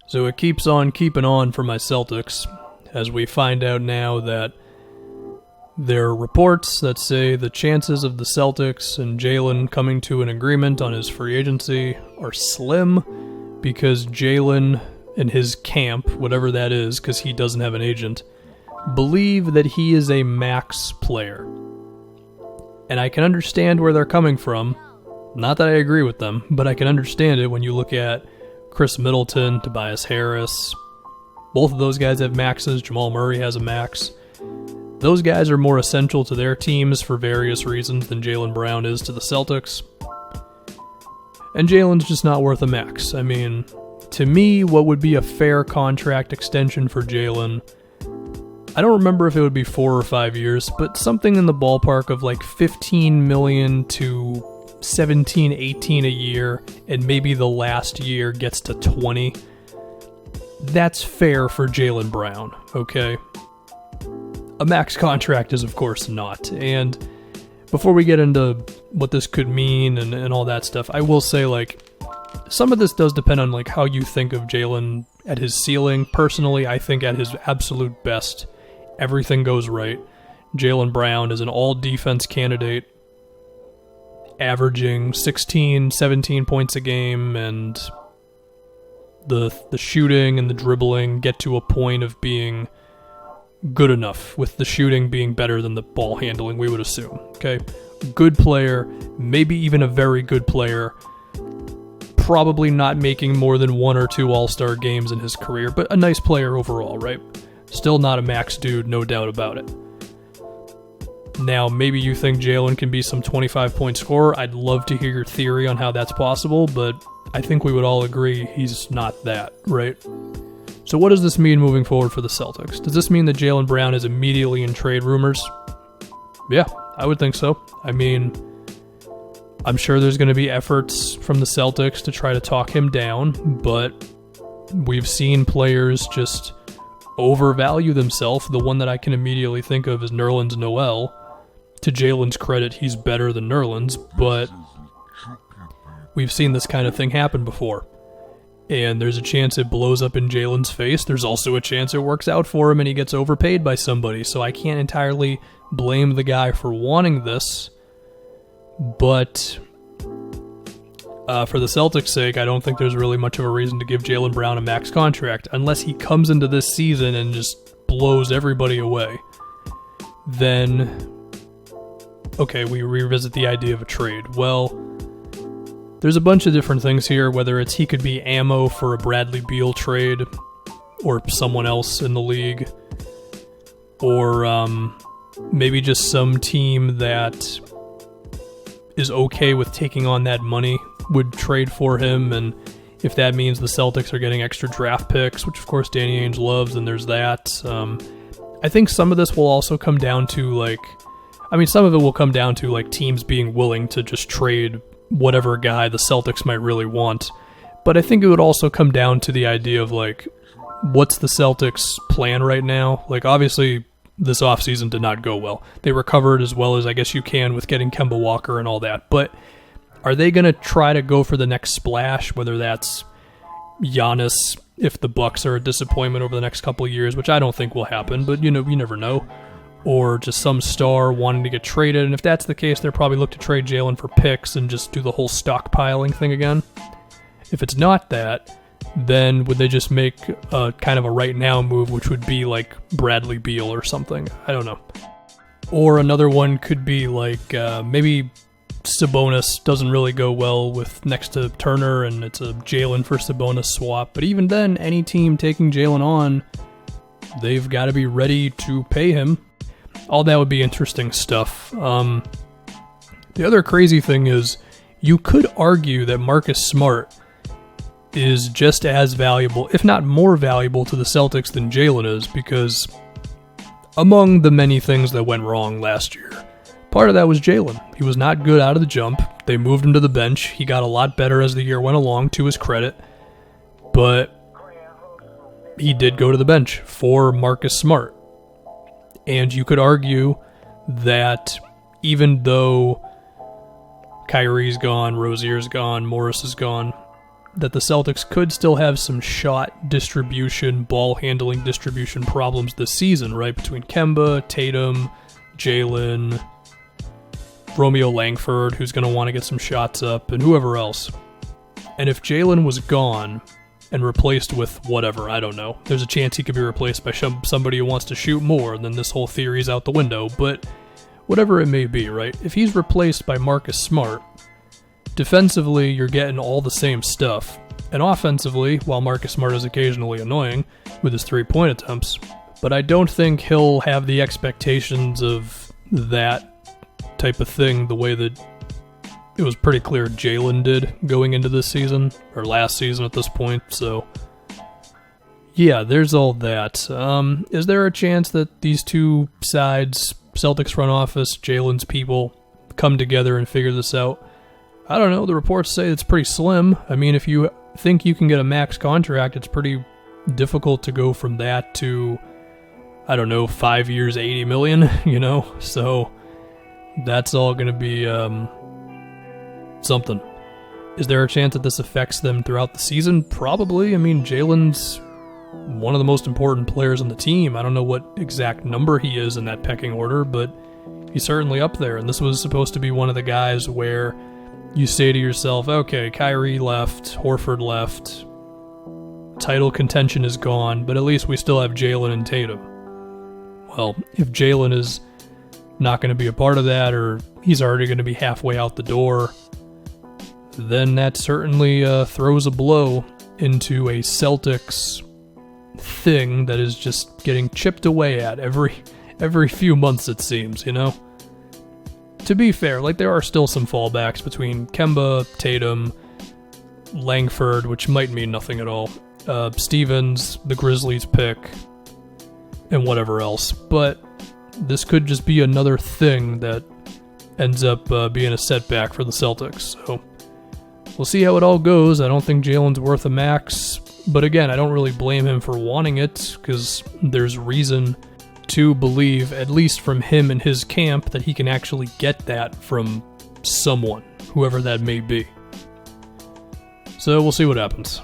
So it keeps on keeping on for my Celtics, as we find out now that there are reports that say the chances of the Celtics and Jaylen coming to an agreement on his free agency are slim, because Jaylen and his camp, whatever that is, because he doesn't have an agent, believe that he is a max player. And I can understand where they're coming from. Not that I agree with them, but I can understand it when you look at Chris Middleton, Tobias Harris. Both of those guys have maxes. Jamal Murray has a max. Those guys are more essential to their teams for various reasons than Jaylen Brown is to the Celtics. And Jaylen's just not worth a max. I mean, to me, what would be a fair contract extension for Jaylen, I don't remember if it would be 4 or 5 years, but something in the ballpark of like $15 million to 17, 18 a year, and maybe the last year gets to 20. That's fair for Jaylen Brown, okay? A max contract is, of course, not. And before we get into what this could mean and all that stuff, I will say, like, some of this does depend on like how you think of Jaylen at his ceiling. Personally, I think at his absolute best, everything goes right. Jaylen Brown is an all-defense candidate, averaging 16, 17 points a game, and the shooting and the dribbling get to a point of being good enough, with the shooting being better than the ball handling, we would assume. Okay? Good player, maybe even a very good player, probably not making more than 1 or 2 all-star games in his career, but a nice player overall, right? Still not a max dude, no doubt about it. Now, maybe you think Jaylen can be some 25-point scorer. I'd love to hear your theory on how that's possible, but I think we would all agree he's not that, right? So what does this mean moving forward for the Celtics? Does this mean that Jaylen Brown is immediately in trade rumors? Yeah, I would think so. I mean, I'm sure there's going to be efforts from the Celtics to try to talk him down, but we've seen players just overvalue themselves. The one that I can immediately think of is Nerlens Noel. To Jaylen's credit, he's better than Nerlens, but we've seen this kind of thing happen before. And there's a chance it blows up in Jaylen's face. There's also a chance it works out for him and he gets overpaid by somebody. So I can't entirely blame the guy for wanting this. But for the Celtics' sake, I don't think there's really much of a reason to give Jaylen Brown a max contract unless he comes into this season and just blows everybody away. Then, okay, we revisit the idea of a trade. Well, there's a bunch of different things here, whether it's he could be ammo for a Bradley Beal trade or someone else in the league, or maybe just some team that is okay with taking on that money would trade for him, and if that means the Celtics are getting extra draft picks, which of course Danny Ainge loves, then there's that. I think some of this will also come down to some of it will come down to like teams being willing to just trade whatever guy the Celtics might really want. But I think it would also come down to the idea of like, what's the Celtics' plan right now? Like, obviously this offseason did not go well. They recovered as well as I guess you can with getting Kemba Walker and all that. But are they going to try to go for the next splash, whether that's Giannis if the Bucks are a disappointment over the next couple of years, which I don't think will happen, but you never know, or just some star wanting to get traded, and if that's the case, they'll probably look to trade Jaylen for picks and just do the whole stockpiling thing again. If it's not that, then would they just make a kind of a right now move, which would be like Bradley Beal or something? I don't know. Or another one could be like maybe Sabonis doesn't really go well with next to Turner, and it's a Jaylen for Sabonis swap. But even then, any team taking Jaylen on, they've got to be ready to pay him. All that would be interesting stuff. The other crazy thing is, you could argue that Marcus Smart is just as valuable, if not more valuable, to the Celtics than Jaylen is, because among the many things that went wrong last year, part of that was Jaylen. He was not good out of the jump. They moved him to the bench. He got a lot better as the year went along, to his credit. But he did go to the bench for Marcus Smart. And you could argue that even though Kyrie's gone, Rozier's gone, Morris is gone, that the Celtics could still have some shot distribution, ball handling distribution problems this season, right? Between Kemba, Tatum, Jaylen, Romeo Langford, who's going to want to get some shots up, and whoever else. And if Jaylen was gone and replaced with whatever, I don't know, there's a chance he could be replaced by somebody who wants to shoot more, and then this whole theory's out the window, but whatever it may be, right? If he's replaced by Marcus Smart, defensively, you're getting all the same stuff. And offensively, while Marcus Smart is occasionally annoying with his three-point attempts, but I don't think he'll have the expectations of that type of thing the way that it was pretty clear Jaylen did going into this season, or last season at this point, so yeah, there's all that. Is there a chance that these two sides, Celtics front office, Jaylen's people, come together and figure this out? I don't know. The reports say it's pretty slim. I mean, if you think you can get a max contract, it's pretty difficult to go from that to, I don't know, 5 years, $80 million, you know? So that's all going to be something. Is there a chance that this affects them throughout the season? Probably. I mean, Jaylen's one of the most important players on the team. I don't know what exact number he is in that pecking order, but he's certainly up there. And this was supposed to be one of the guys where you say to yourself, okay, Kyrie left, Horford left, title contention is gone, but at least we still have Jaylen and Tatum. Well, if Jaylen is not going to be a part of that, or he's already going to be halfway out the door, then that certainly throws a blow into a Celtics thing that is just getting chipped away at every few months, it seems, you know? To be fair, like, there are still some fallbacks between Kemba, Tatum, Langford, which might mean nothing at all, Stevens, the Grizzlies pick, and whatever else. But this could just be another thing that ends up being a setback for the Celtics. So we'll see how it all goes. I don't think Jaylen's worth a max. But again, I don't really blame him for wanting it, because there's reason to believe, at least from him and his camp, that he can actually get that from someone, whoever that may be. So we'll see what happens.